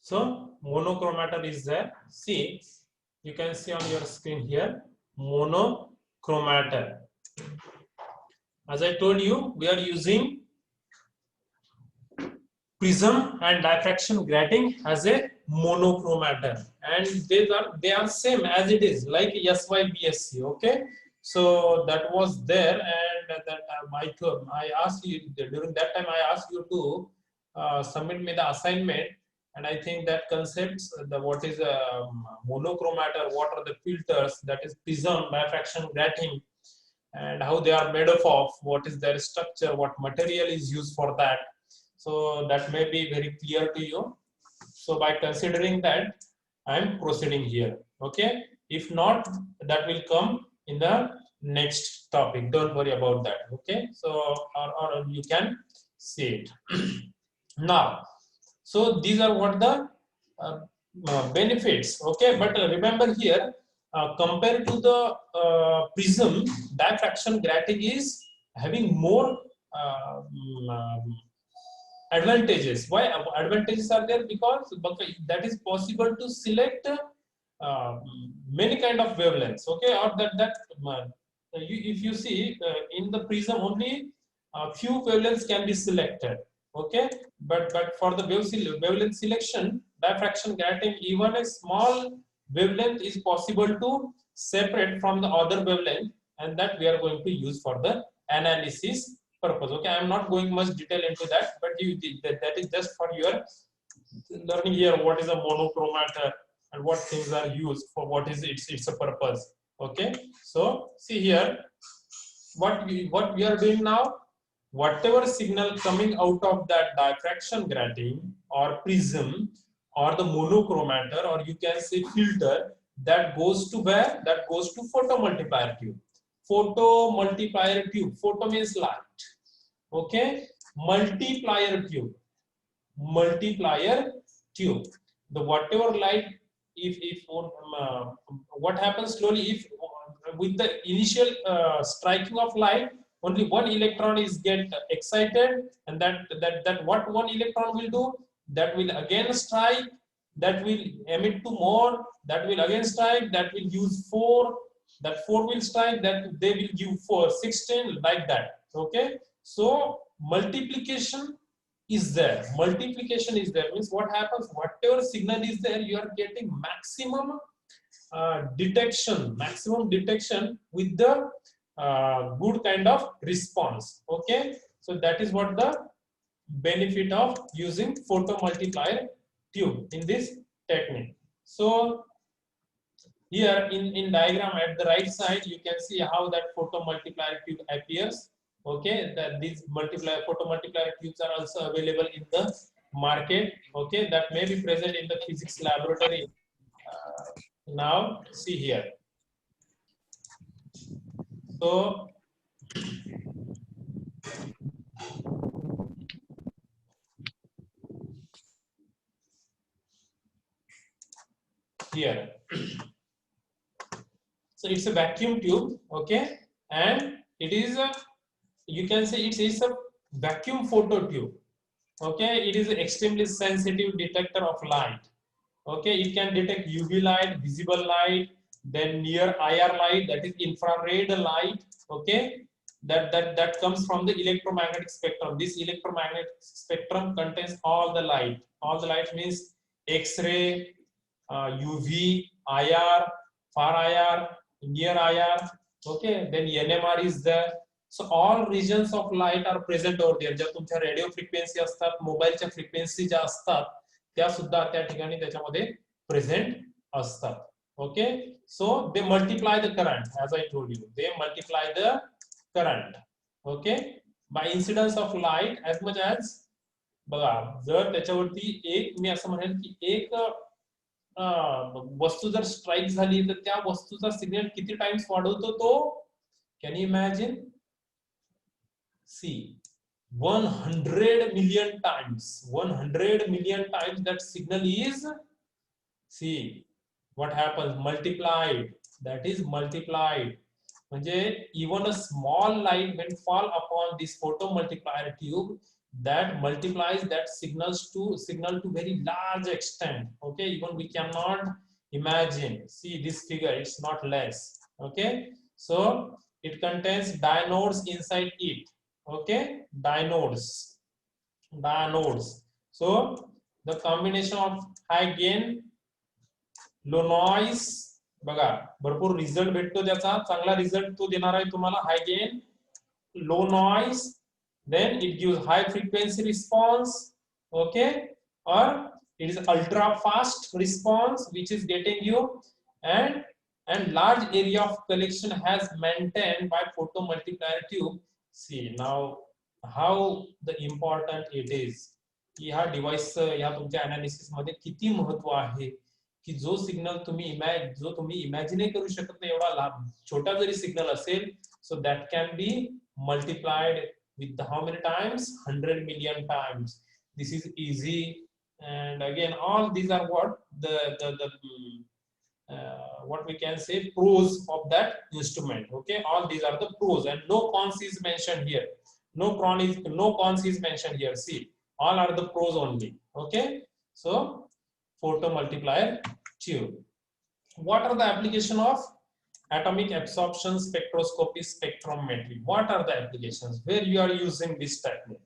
So monochromator is there. See, you can see on your screen here, monochromator. As I told you, we are using prism and diffraction grating as a monochromator, and they are same as it is like SYBSC. Okay, so that was there, and that I asked you during that time, I asked you to submit me the assignment, and I think that concepts, the what is a monochromator, what are the filters, that is prism, diffraction grating, and how they are made up of, what is their structure, what material is used for that. So that may be very clear to you. So by considering that, I am proceeding here. Okay, if not, that will come in the next topic, don't worry about that. Okay, so or you can see it. Now, so these are what the benefits. Okay, but remember here, compared to the prism, diffraction grating is having more advantages. Why advantages are there? Because that is possible to select many kind of wavelengths. Okay, or if you see in the prism, only few wavelengths can be selected. Okay, but for the wavelength selection, diffraction grating, even a small wavelength is possible to separate from the other wavelength, and that we are going to use for the analysis purpose. Okay, I am not going much detail into that, but that is just for your learning here, what is a monochromator and what things are used for, what is its a purpose. Okay, so see here, what we are doing now, whatever signal coming out of that diffraction grating or prism or the monochromator, or you can say filter, that goes to where? That goes to photomultiplier tube. Photomultiplier tube, photo means light. Okay, multiplier tube, the whatever light, if what happens slowly, if with the initial striking of light, only one electron is get excited, and that what one electron will do, that will again strike, that will emit to more, that will again strike, that will use 4, that 4 will strike, that they will give 4 16, like that. Okay, so multiplication is there. Multiplication is there means what happens, whatever signal is there, you are getting maximum detection with the good kind of response. Okay, so that is what the benefit of using photomultiplier tube in this technique. So here in diagram at the right side, you can see how that photomultiplier tube appears. Okay, that these photomultiplier tubes are also available in the market. Okay, that may be present in the physics laboratory. Now see here, so here, so it's a vacuum tube. Okay, and it is a, you can say it is a vacuum photo tube. Okay, it is an extremely sensitive detector of light. Okay, it can detect UV light, visible light, then near IR light, that is infrared light. Okay, that comes from the electromagnetic spectrum. This electromagnetic spectrum contains all the light. All the light means X-ray, UV, IR, far IR, near IR. Okay, then NMR is there. So all regions of light are present over there. ज्या तुमच्या radio frequency असतात, मोबाईलच्या frequency ज्या असतात, त्या सुद्धा त्या ठिकाणी त्याच्यामध्ये प्रेझेंट असतात. Okay, so they multiply the current, as I told you, they multiply the current. Okay, by incidence of light as much as, बघा जर त्याच्यावरती एक, मी असं म्हणेल की एक वस्तू जर स्ट्राईक झाली, तर त्या वस्तूचा सिग्नल किती टाइम्स वाढवतो तो? Can you imagine? See 100 million times, 100 million times that signal is, see what happens, multiplied, that is multiplied. म्हणजे even a small light when fall upon this photomultiplier tube, that multiplies that signal to very large extent. Okay, even we cannot imagine. See this figure, it's not less. Okay, so it contains dinodes inside it. Okay, dinodes. So the combination of high gain, low noise, बघा भरपूर result भेटतो त्याचा, चांगला result तो देणार आहे तुम्हाला. High gain, low noise, then it gives high frequency response. Okay, or it is ultra fast response which is getting you, and large area of collection has maintained by photo multiplier tube. See now how the important it is की ह्या device या तुमच्या analysis मध्ये किती महत्व आहे, की जो सिग्नल तुम्ही इमॅजिन करू शकत नाही एवढा छोटा जरी सिग्नल असेल, so that can be multiplied with how many times? 100 million times. This is easy. And again, all these are what the what we can say pros of that instrument. Okay, all these are the pros, and no cons is mentioned here. No cons is mentioned here. See, all are the pros only. Okay, so photo multiplier tube. What are the application of atomic absorption spectroscopy spectrometry? What are the applications where you are using this technique?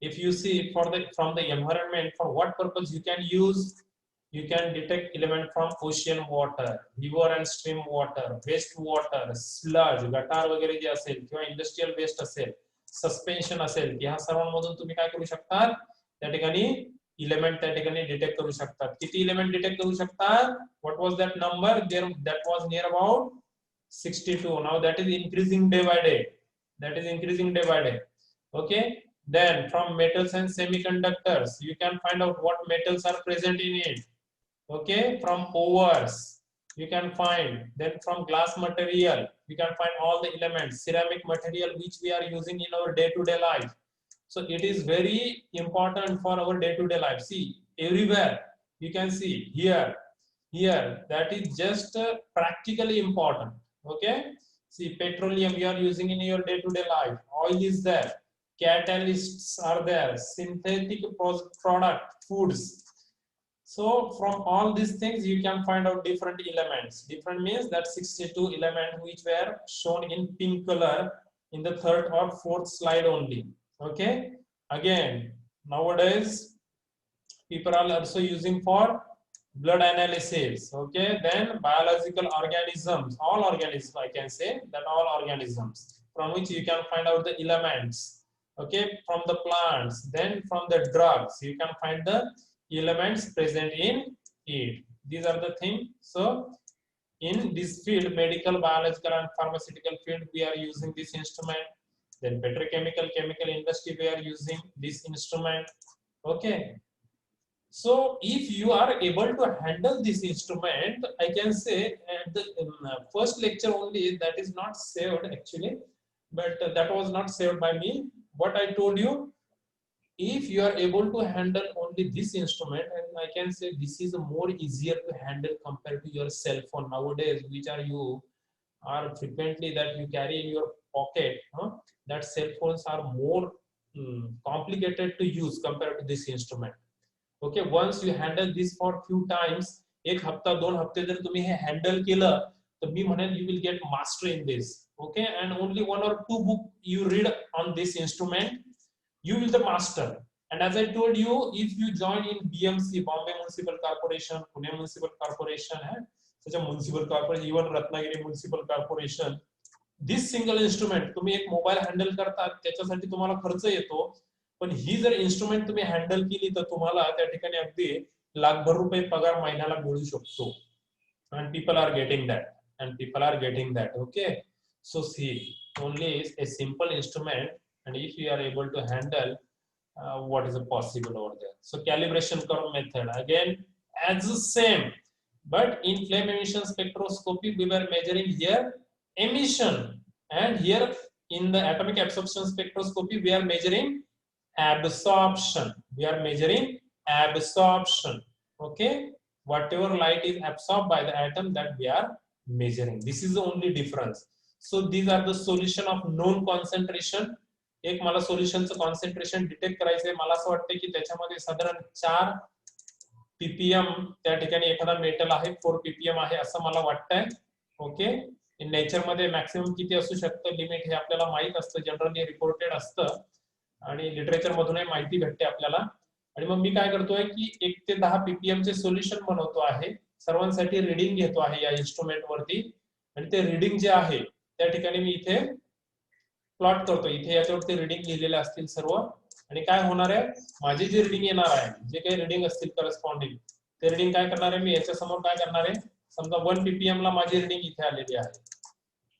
If you see from the environment, for what purpose you can use? You can detect element from ocean water, river and stream water, waste water, sludge, गटार वगैरे जे असेल किंवा industrial waste असेल, suspension असेल, ह्या सर्वांमधून तुम्ही काय करू शकता? त्या ठिकाणी इलेमेंट त्या ठिकाणी डिटेक्ट करू शकतात. किती इलेमेंट डिटेक्ट करू शकतात? What was that number? There that was near about 62. Now that is increasing day by day. That is increasing day by day. Okay. Then from metals and semiconductors, you can find out what metals are present in it. Okay. From ores, you can find. Then from glass material, you can find all the elements. Ceramic material which we are using in our day-to-day life. So it is very important for our day-to-day life. See, everywhere you can see here, that is just practically important. Okay, see, petroleum you are using in your day-to-day life, oil is there, catalysts are there, synthetic product, foods. So from all these things you can find out different elements. Different means that 62 elements which were shown in pink color in the third or fourth slide only. Okay, again nowadays people are also using for blood analysis. Okay, then biological organisms, all organisms, I can say that all organisms from which you can find out the elements. Okay, from the plants, then from the drugs you can find the elements present in it. These are the things. So in this field, medical, biological and pharmaceutical field, we are using this instrument. Then petrochemical, chemical industry, we are using this instrument. Okay, so if you are able to handle this instrument, I can say at the first lecture only, that is not saved actually, but that was not saved by me. What I told you, if you are able to handle only this instrument, and I can say this is more easier to handle compared to your cell phone nowadays, which are frequently that you carry in your pocket. That cell phones are more complicated to use compared to this instrument. Okay, once you handle this for few times, एक हफ्ता 2 हफ्ते जर तुम्ही हे handle केलं तर मी म्हणेन you will get master in this. Okay, and only 1 or 2 book you read on this instrument, you will the master. And as I told you, if you join in BMC, Bombay Municipal Corporation, Pune Municipal Corporation, such a municipal corporation, even Ratnagiri Municipal Corporation, this single instrument तुम्ही एक mobile handle करतात त्याच्यासाठी तुम्हाला खर्च येतो, पण ही जर instrument तुम्ही हँडल केली तर तुम्हाला त्या ठिकाणी अगदी लाखभर रुपये पगार महिन्याला मिळू शकतो. And people are getting that. Okay, so see, only a simple instrument, and if you are able to handle what is possible over there. So calibration curve method again as the same, but in flame emission spectroscopy we were measuring here emission, and here in the atomic absorption spectroscopy we are measuring absorption. Okay, whatever light is absorbed by the atom, that we are measuring. This is the only difference. So these are the solution of known concentration एक मला सोल्युशनचं concentration detect करायचंय. मला असं वाटतं की त्याच्यामध्ये साधारण 4 ppm त्या ठिकाणी एखादा मेटल आहे, 4 ppm आहे असं मला वाटतंय. ओके, इन नेचर मध्ये मॅक्सिमम किती असू शकतं लिमिट हे आपल्याला माहित असतं, जनरली रिपोर्टेड असतं आणि लिटरेचर मधूनही माहिती भेटते आपल्याला. आणि मग मी काय करतोय की 1 ते 10 ppm चे सोल्युशन बनवतो आहे, सर्वांसाठी रीडिंग घेतो आहे या इन्स्ट्रुमेंट वरती आणि ते रीडिंग जे आहे त्या ठिकाणी मी इथे प्लॉट करतो. इथे याच्यावरती रीडिंग लिहिलेले असतील सर्व आणि काय होणार आहे, माझी जी रीडिंग येणार आहे, जे काही रीडिंग असतील करस्पॉन्डिंग, ते रीडिंग काय करणार आहे मी याच्या समोर काय करणार आहे, समजा 1 ppm ला माझी रीडिंग इथे आलेली आहे,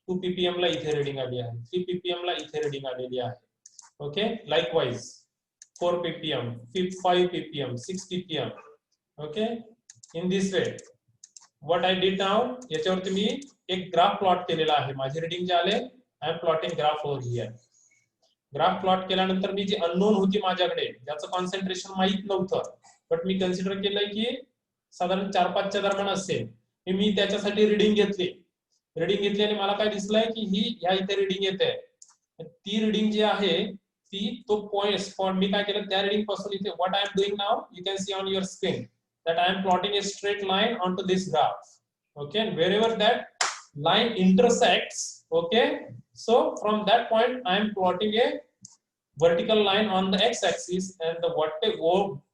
2 ppm ला इथे रीडिंग आली आहे, 3 ppm ला इथे रीडिंग आलेली आहे. Okay, likewise 4 ppm, 5 ppm, 6 ppm. Okay, in this way what I did now, याच्यावरती मी एक ग्राफ प्लॉट केलेला आहे. माझे रीडिंग जे आले, I am plotting graph over here. Graph plot केल्यानंतर मी जी अननोन होती माझ्याकडे, ज्याचं कॉन्सन्ट्रेशन माहित नव्हतं, बट मी कन्सिडर केलंय की साधारण 4-5 च्या दरम्यान असेल, मी त्याच्यासाठी रीडिंग घेतली. रीडिंग घेतली आणि मला काय दिसलंय की ही ह्या इथे रीडिंग येते. ती रीडिंग जी आहे ती तो पॉइंट स्पॉट मी काय केलं त्या रीडिंग पासून इथे what I am doing now, you can C on your screen that I am plotting a straight line onto this graph. Okay, and wherever that line intersects, okay, so from that point I am plotting a vertical line on the x-axis, and the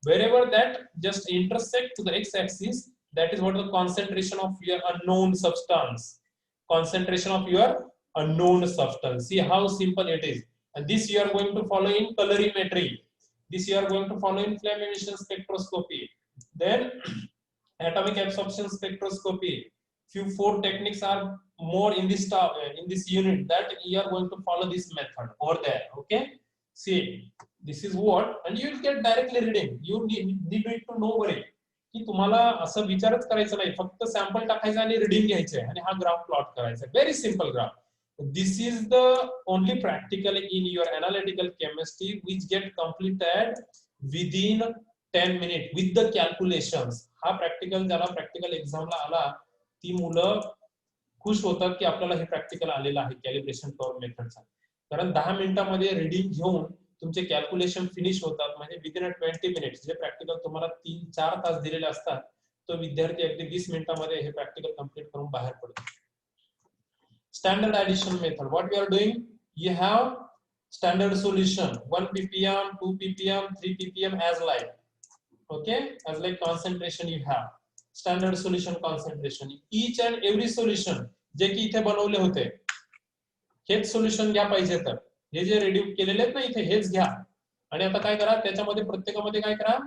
wherever that just intersect to the x-axis, that is what the concentration of your unknown substance, concentration of your unknown substance. See how simple it is. And this you are going to follow in colorimetry, this you are going to follow in flame emission spectroscopy, then atomic absorption spectroscopy. Few 4 techniques are more in this unit that you are going to follow this method over there. Okay, see, this is what, and you will get directly reading. You need to know worry की तुम्हाला असं विचारच करायचं नाही, फक्त sample टाकायचं आणि reading घ्यायचे आणि हा ग्राफ प्लॉट करायचा. Very simple graph. This is the only practical in your analytical chemistry which get completed within 10 minutes with the calculations. हा प्रॅक्टिकल ज्याला प्रॅक्टिकल एक्झामला आला ती मुलं खुश होतात की आपल्याला हे प्रॅक्टिकल आलेलं आहे कॅलिब्रेशन कर्व मेथडचा. कारण 10 मिनिटांमध्ये रीडिंग घेऊन तुमचे कॅल्क्युलेशन फिनिश होतात. म्हणजे विदिन 20 मिनिट्स जे प्रॅक्टिकल तुम्हाला 3-4 तास दिलेले असतात, तो विद्यार्थी अगदी 20 मिनिटांमध्ये हे प्रॅक्टिकल कंप्लीट करून बाहेर पडतो. Standard addition method, what we are doing, you have standard solution 1 ppm, 2 ppm, 3 ppm as like, okay, as like concentration you have standard solution concentration. Each and every solution जे की इथे बनवले होते हेच solution घ्या पाहिजे, तर हे जे रेडी केलेले आहेत ना इथे हेच घ्या. आणि आता काय करा, त्याच्यामध्ये प्रत्येकामध्ये काय करा,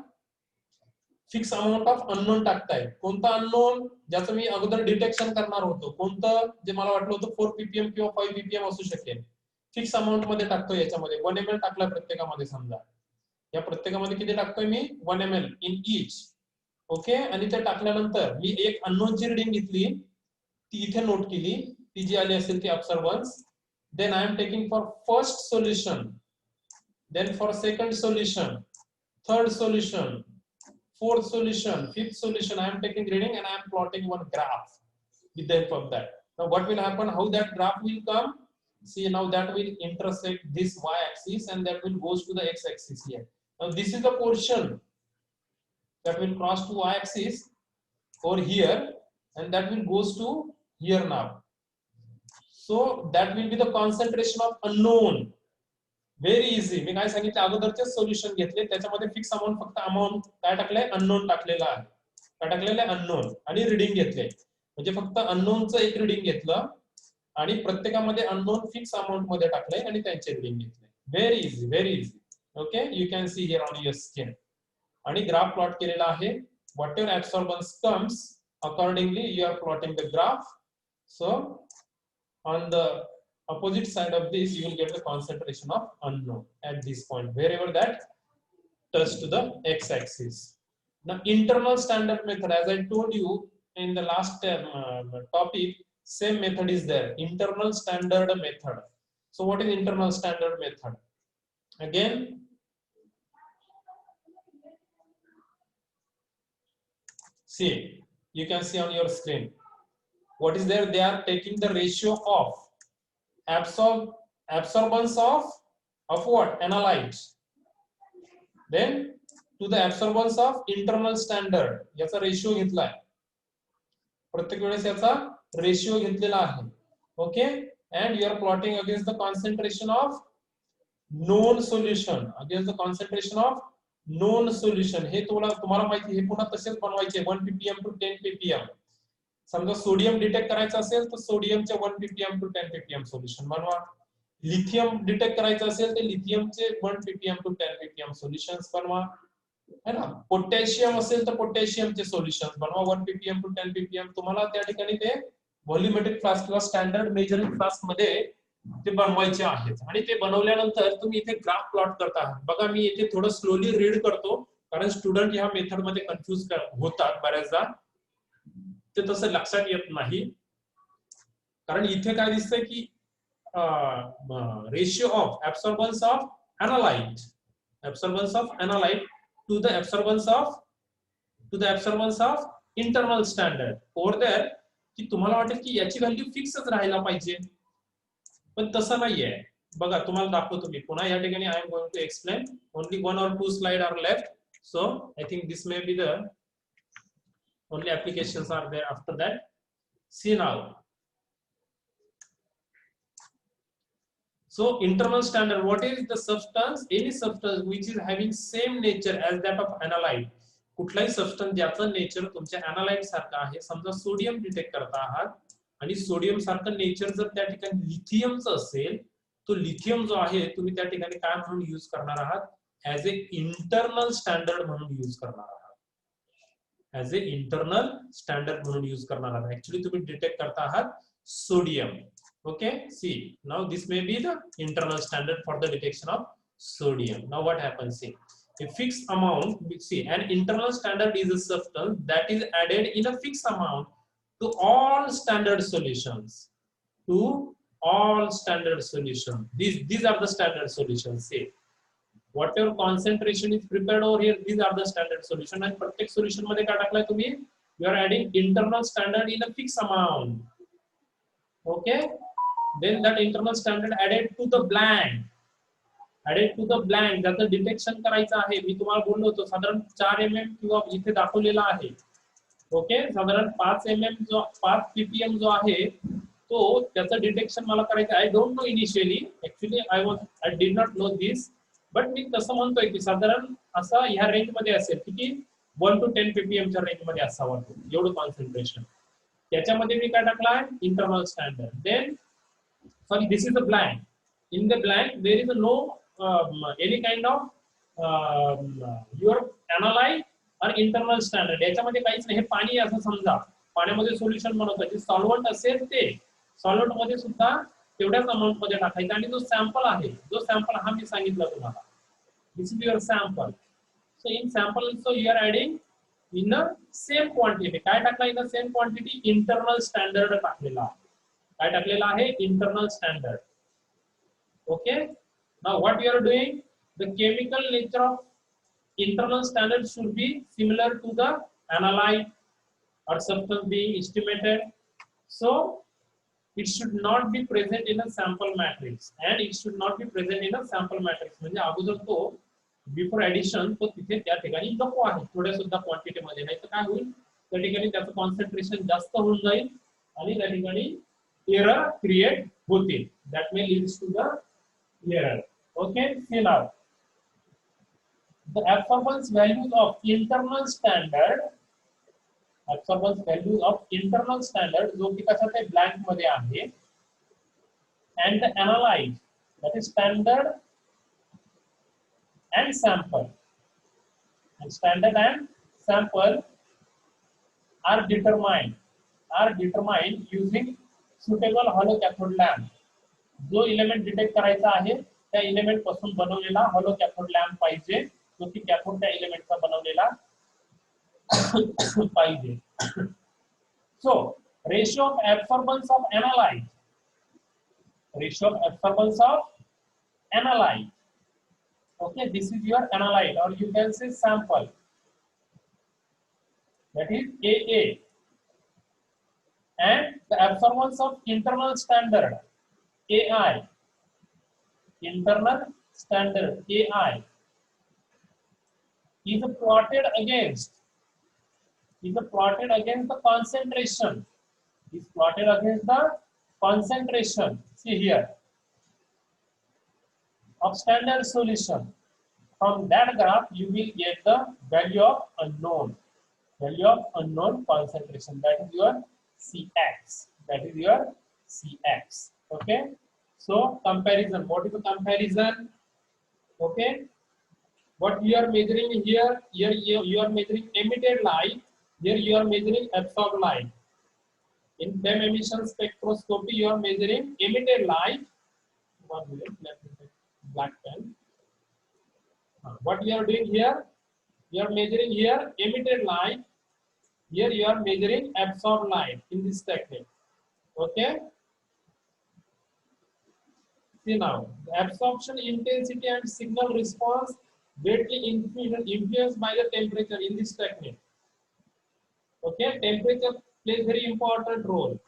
फिक्स अमाउंट ऑफ अननोन टाकताय. कोणता अननोन, ज्याचं मी अगोदर डिटेक्शन करणार होतो, कोणतं जे मला वाटलं होतं 4 ppm किंवा 5 ppm असू शकेल, फिक्स अमाउंट मध्ये टाकतोय. याच्यामध्ये 1 ml टाकला प्रत्येकामध्ये. समजा या प्रत्येकामध्ये किती टाकतोय मी, 1 ml इन ईच. ओके, आणि ते टाकल्यानंतर मी एक अननोनची रीडिंग घेतली, ती इथे नोट केली, ती जी आली असेल ती absorbance. Then I am taking for first solution, then for second solution, third solution, fourth solution, fifth solution. I am taking reading and I am plotting one graph with the help of that. Now what will happen, how that graph will come, see, now that will intersect this y-axis and that will goes to the x-axis here. Now this is the portion that will cross to y-axis over here and that will goes to here now. So that will be the concentration of unknown. Very easy. मी काय सांगितलं, अगोदरचे solution घेतले, त्याच्यामध्ये fix amount, फक्त amount काय टाकलंय, unknown टाकलेला आहे. काय टाकलेलं आहे, अननोन, आणि रीडिंग घेतले. म्हणजे फक्त अननोनचं एक रीडिंग घेतलं आणि प्रत्येकामध्ये अननोन फिक्स अमाउंट मध्ये टाकलंय आणि त्यांचे रीडिंग घेतले. Very easy, very easy. Okay, you can see here on your screen. आणि ग्राफ प्लॉट केलेला आहे. Whatever absorbance comes accordingly you are plotting the graph. So on the opposite side of this you will get the concentration of unknown at this point wherever that touch to the x-axis. Now internal standard method, as I told you in the last topic, same method is there, internal standard method. So what is internal standard method? Again, see, you can see on your screen what is there. They are taking the ratio of absorbance of of what? Analyte. Then to the absorbance of internal standard, याचा ratio घेतलाय, प्रत्येक वेळेस याचा ratio घेतलेला आहे. Okay, and you are plotting against the concentration of known solution, against the concentration of known solution. हे तुम्हाला माहिती, हे पुन्हा तसेच बनवायचे 1 ppm to 10 ppm. समजा सोडियम डिटेक्ट करायचं असेल तर सोडियमचे 1 ppm to 10 ppm सोल्युशन बनवा. लिथियम डिटेक्ट करायचं असेल तर लिथियमचे 1 ppm to 10 ppm सोल्युशन्स बनवा, है ना. पोटॅशियम असेल तर पोटॅशियमचे सोल्युशन्स बनवा 1 ppm to 10 ppm. तुम्हाला त्या ठिकाणी ते व्हॉल्यूमेट्रिक फ्लास्क किंवा स्टँडर्ड मेजरिंग फ्लास्क मध्ये ते बनवायचे आहेत. आणि ते बनवल्यानंतर तुम्ही इथे ग्राफ प्लॉट करता आहात. बघा मी इथे थोडं स्लोली रीड करतो, कारण स्टुडंट ह्या मेथड मध्ये कन्फ्युज होतात बऱ्याचदा, ते तसं लक्षात येत नाही. कारण इथे काय दिसतंय की ratio of absorbance of analyte to the absorbance of internal standard. over there की तुम्हाला वाटेल की याची व्हॅल्यू फिक्सच राहायला पाहिजे, पण तसं नाहीये. बघा तुम्हाला दाखवतो मी पुन्हा या ठिकाणी. I am going to explain, only 1 or 2 slide are left, so I think this may be the only applications are there after that. See now, so internal standard, what is the substance? Any substance which is having same nature as that of analyte. कुठलाही substance ज्याचं nature तुमच्या analyte सारखं आहे. समजा sodium detect करता आहात आणि sodium सारखं नेचर जर त्या ठिकाणी लिथियमचं असेल, तो लिथियम जो आहे तुम्ही त्या ठिकाणी काय म्हणून यूज करणार आहात? ऍज ए इंटरनल स्टँडर्ड म्हणून यूज करणार आहात. ऍज ए इंटरनल स्टँडर्ड म्हणून यूज करणार आहात. ऍक्च्युअली तुम्ही डिटेक्ट करता आहात sodium. Okay, see now this may be the internal standard for the detection of sodium. Now what happens? See, a fixed amount, see, an internal standard is a substance that is added in a fixed amount to all standard solutions. To all standard solutions, these are the standard solutions. See, whatever concentration is prepared over here, these are the standard solution. And प्रत्येक solution मध्ये काय टाकलाय तुम्ही? You are adding internal standard in a fixed amount. Okay, then that internal standard added to the blank, त्याचं detection करायचं आहे. मी तुम्हाला बोललो होतो साधारण 4 mm किंवा इथे दाखवलेला आहे. ओके, साधारण 5 mm जो 5 ppm जो आहे तो त्याचं डिटेक्शन मला करायचं. I don't know initially, actually I did not know this, but मी तसं म्हणतोय की साधारण असा ह्या रेंज मध्ये असेल, किती 1 to 10 ppm च्या रेंज मध्ये असावा एवढं कॉन्सन्ट्रेशन. त्याच्यामध्ये मी काय टाकलाय? Internal standard. Then sorry, this is a blank. In the blank there is no any kind of your analyte or internal standard. याच्यामध्ये काहीच नाही. हे पाणी असं समजा, पाण्यामध्ये सोल्युशन बनवतं, जे सॉल्व्हंट असेल ते सॉल्व्हंट मध्ये सुद्धा तेवढ्याच अमाउंट मध्ये टाकायचं. आणि जो सॅम्पल आहे, जो सॅम्पल हा मी सांगितलं तुम्हाला, this is your sample. So in sample also you are adding in a same quantity. काय टाकला? In a same quantity internal standard टाकलेला आहे. काय टाकलेला आहे? Internal standard. Okay, now what you are doing, the chemical nature of internal standard should be similar to the analyte or substance being estimated. So it should not be present in a sample matrix, and it should not be present in a sample matrix. म्हणजे अगोदर तो before addition तो तिथे त्या ठिकाणी नको आहे थोड्या सुद्धा क्वांटिटी मध्ये. नाही तर काय होईल, त्या ठिकाणी त्याचं कॉन्सन्ट्रेशन जास्त होऊन जाईल आणि त्या ठिकाणी एरर क्रिएट होतील. That may leads to the error. Okay, see now the absorbance values of internal standard, absorbance values of internal standard जो की कशात आहे? ब्लँक मध्ये आहे. and the analyte, that is standard and sample, and standard and sample are determined using suitable hollow cathode lamp. जो element detect करायचा आहे त्या इलेमेंट पासून बनवलेला हॉलो कॅथोड लॅम्प पाहिजे, जो की कॅथोड त्या इलेमेंटचा बनवलेला पाहिजे. So ratio of absorbance of analyte, ratio of absorbance of analyte. Okay, this is your analyte, or you can say sample, that is AA. And the absorbance of internal standard, AI, internal standard AI is plotted against the concentration, is plotted against the concentration. See here, of standard solution. From that graph, you will get the value of unknown concentration. That is your Cx. That is your Cx. Okay. So comparison. What is the comparison? Okay. What you are measuring here? Here you are measuring emitted light. Here you are measuring absorbed light. In PEM emission spectroscopy, you are measuring emitted light. 1 minute. Let me take black pen. What you are doing here? You are measuring here emitted light. Here you are measuring absorbed light in this technique. Okay. See now, the absorption intensity and signal response greatly influenced by the temperature in this technique. Okay, temperature plays very important role.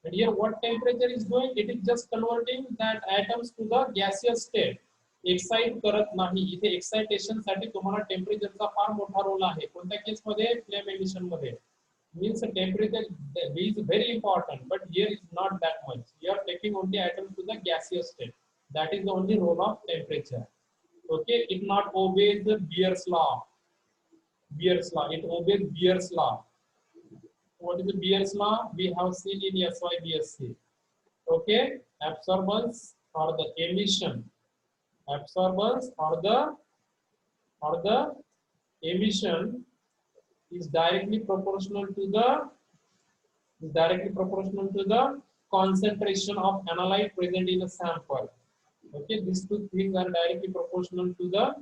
And here what temperature is doing? It is just converting that atoms to the gaseous state. Excite करत नाही. इथे excitation साठी तुम्हाला टेम्परेचरचा फार मोठा role आहे. कोणत्या case मध्ये? Flame emission मध्ये. Means the temperature is very important, but here is not that much. You are taking only atoms to the gaseous state. That is the only role of temperature. Okay, it not obeys the Beer's law. Beer's law. It obeys Beer's law. What is the Beer's law? We have seen in SYBSC. Okay, absorbance or the emission. Absorbance or the emission is directly proportional to the concentration of analyte present in a sample. Okay, these two things are directly proportional to the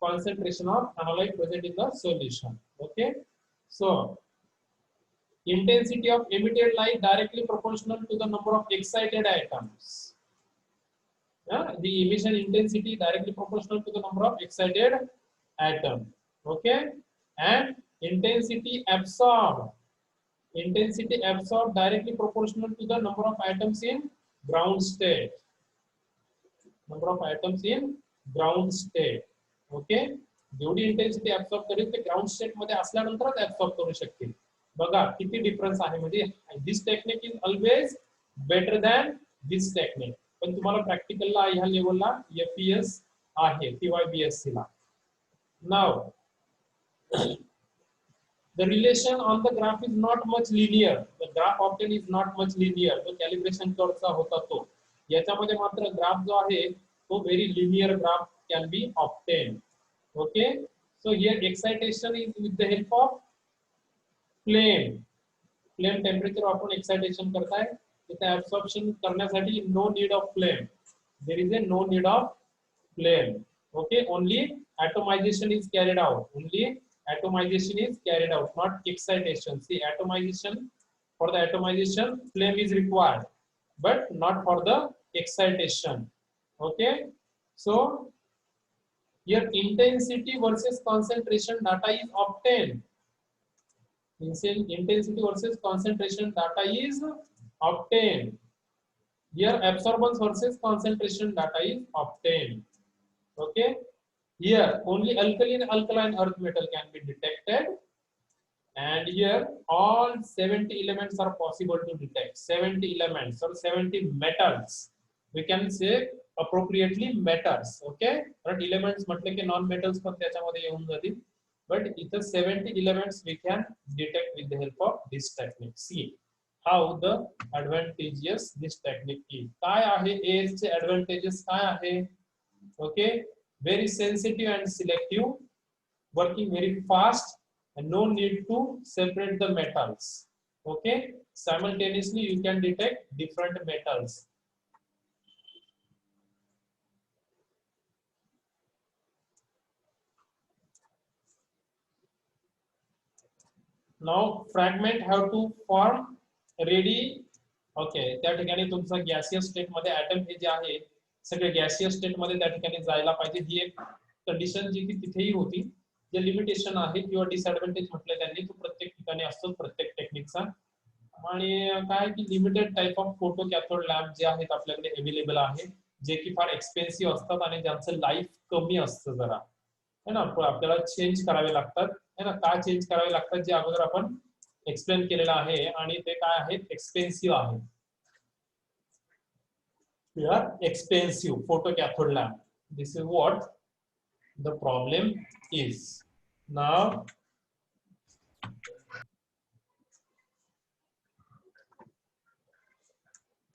concentration of analyte present in the solution. Okay, so intensity of emitted light directly proportional to the number of excited atoms. The emission intensity directly proportional to the number of excited atoms. Okay, and intensity absorbed directly proportional to the number of atoms in ground state. Okay, जेवढी intensity absorb करेल ते ground state मध्ये असल्यानंतरच absorb करू शकतील. बघा किती difference आहे. म्हणजे this technique is always better than this technique. पण तुम्हाला प्रॅक्टिकलला ह्या लेवलला FES आहे TYBSC ला. Now the relation on the graph is not much linear. The graph obtained is not much linear. तो calibration curve चा होता तो. याच्यामध्ये मात्र ग्राफ जो आहे तो very linear graph can be obtained. Okay, so here excitation is with the help of flame temperature आपण excitation करताय. इथे absorption करण्यासाठी no need of flame. There is a no need of flame. Okay, only atomization is carried out. Not excitation. See, atomization, for the atomization flame is required, but not for the excitation. Okay, so here intensity versus concentration data is obtained. Intensity versus concentration data is obtained. Here absorbance versus concentration data is obtained. Okay, here only alkaline alkaline earth metal can be detected, and here all 70 elements are possible to detect. 70 elements or 70 metals, we can say appropriately metals. Okay, but elements म्हटले की non metals पण त्याच्यामध्ये येऊन जातील, but इथे 70 elements we can detect with the help of this technique. See how the advantageous this technique is. काय आहे AS चे advantages काय आहे? Okay, very sensitive and selective, working very fast, and no need to separate the metals. Okay, simultaneously you can detect different metals. Now fragment have to form ready. Okay, त्या ठिकाणी तुमचा gaseous state मध्ये atom हे जे आहे सगळे gaseous state मध्ये त्या ठिकाणी जायला पाहिजे. ही एक कंडिशन जी की तिथेही होती. जे लिमिटेशन आहे किंवा डिसएडव्हांटेज म्हटलं त्यांनी तो प्रत्येक ठिकाणी असतो प्रत्येक टेक्निकचा. आणि काय की limited type of photo cathode lamp जे आहेत आपल्याकडे अवेलेबल आहे. जे की फार एक्सपेन्सिव्ह असतात आणि ज्यांचं लाईफ कमी असतं जरा, है ना, आपल्याला चेंज करावे लागतात, है ना. का चेंज करावे लागतात, जे अगोदर आपण एक्सप्लेन केलेलं आहे, आणि ते काय आहे, एक्सपेन्सिव्ह आहे. They are expensive. Photo cathode lamp. This is what the problem is. Now,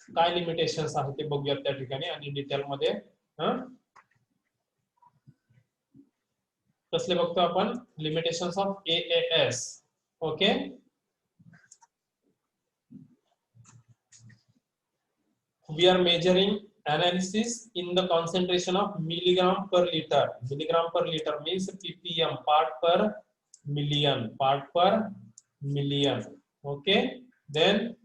काय लिमिटेशन्स आहेत ते बघूयात त्या ठिकाणी आणि डिटेल मध्ये. कसले बघतो आपण, limitations of AAS. Okay, we are measuring analysis in the concentration of milligram per liter. Milligram per liter means ppm, part per million, part per million. Okay, then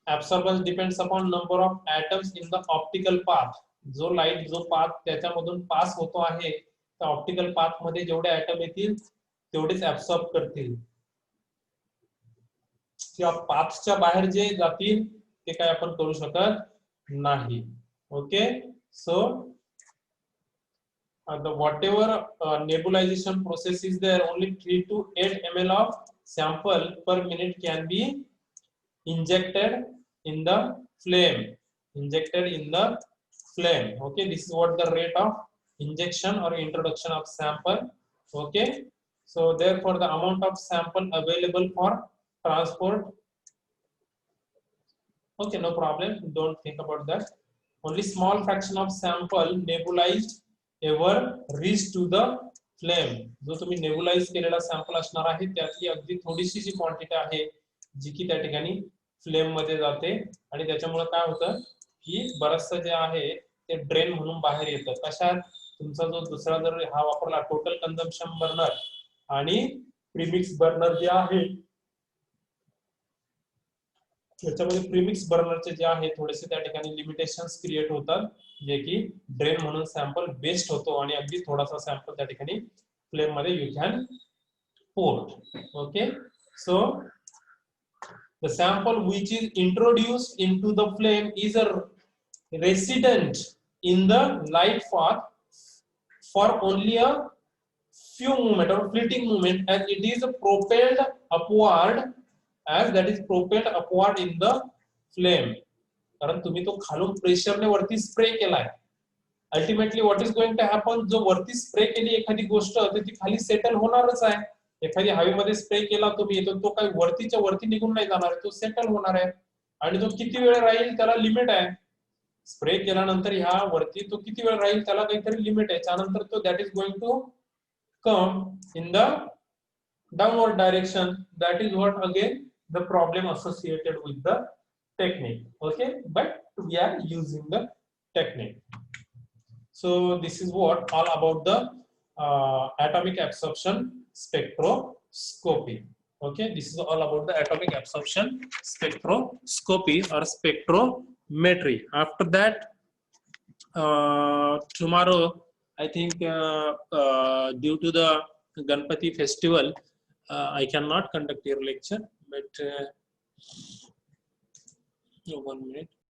absorbance depends upon number of atoms in the optical path. जो light जो path त्याच्यामधून पास होतो आहे, त्या optical path मध्ये जेवढे atom येतील तेवढेच ऍब्सॉर्ब करतील. किंवा पाथच्या बाहेर जे जातील ते काय आपण करू शकत नाही. Okay, so the whatever nebulization process is there, only 3 to 8 ml of sample per minute can be injected in the flame. Injected in the flame. Okay, this is what the rate of injection or introduction of sample. Okay, so therefore the amount of sample available for transport. Okay, no problem, don't think about that. Only small fraction of sample nebulized ever reach to the flame. जो तुम्ही nebulise केलेला sample असणार आहे त्यातली अगदी थोडीशी जी quantity आहे जी की त्या ठिकाणी फ्लेम मध्ये जाते, आणि त्याच्यामुळे काय होतं की बरचसं जे आहे ते ड्रेन म्हणून बाहेर येतं. कशात, तुमचा जो दुसरा जर हा वापरला टोटल कन्झम्पशन बर्नर आणि प्रीमिक्स बर्नर जे आहे, त्याच्यामध्ये प्रीमिक्स बर्नरचे जे आहे थोडेसे त्या ठिकाणी लिमिटेशन्स क्रिएट होतात, जे की ड्रेन म्हणून सॅम्पल बेस्ट होतो आणि अगदी थोडासा सॅम्पल त्या ठिकाणी फ्लेम मध्ये you can port. Okay, so the sample which is introduced into the flame is a resident in the light path for only a few moment or fleeting moment, and it is propelled upward, as that is propelled upward in the flame. कारण तुम्ही तो खालून प्रेशरने वरती spray केलाय, ultimately what is going to happen, जो वरती spray केली एखादी गोष्ट तर ती खाली सेटल होणारच आहे. एखादी हवेमध्ये स्प्रे केला तुम्ही तो काही वरतीच्या वरती निघून नाही जाणार आहे, तो सेटल होणार आहे. आणि तो किती वेळ राहील त्याला लिमिट आहे. स्प्रे केल्यानंतर ह्या वरती तो किती वेळ राहील त्याला काहीतरी लिमिट आहे, त्यानंतर तो that is going to come in the downward direction. That is what again the problem associated with the technique. Okay, but we are using the technique. So this is what all about the atomic absorption spectroscopy. Okay, this is all about the atomic absorption spectroscopy or spectrometry. After that, tomorrow I think due to the Ganpati festival I cannot conduct your lecture, but 1 minute.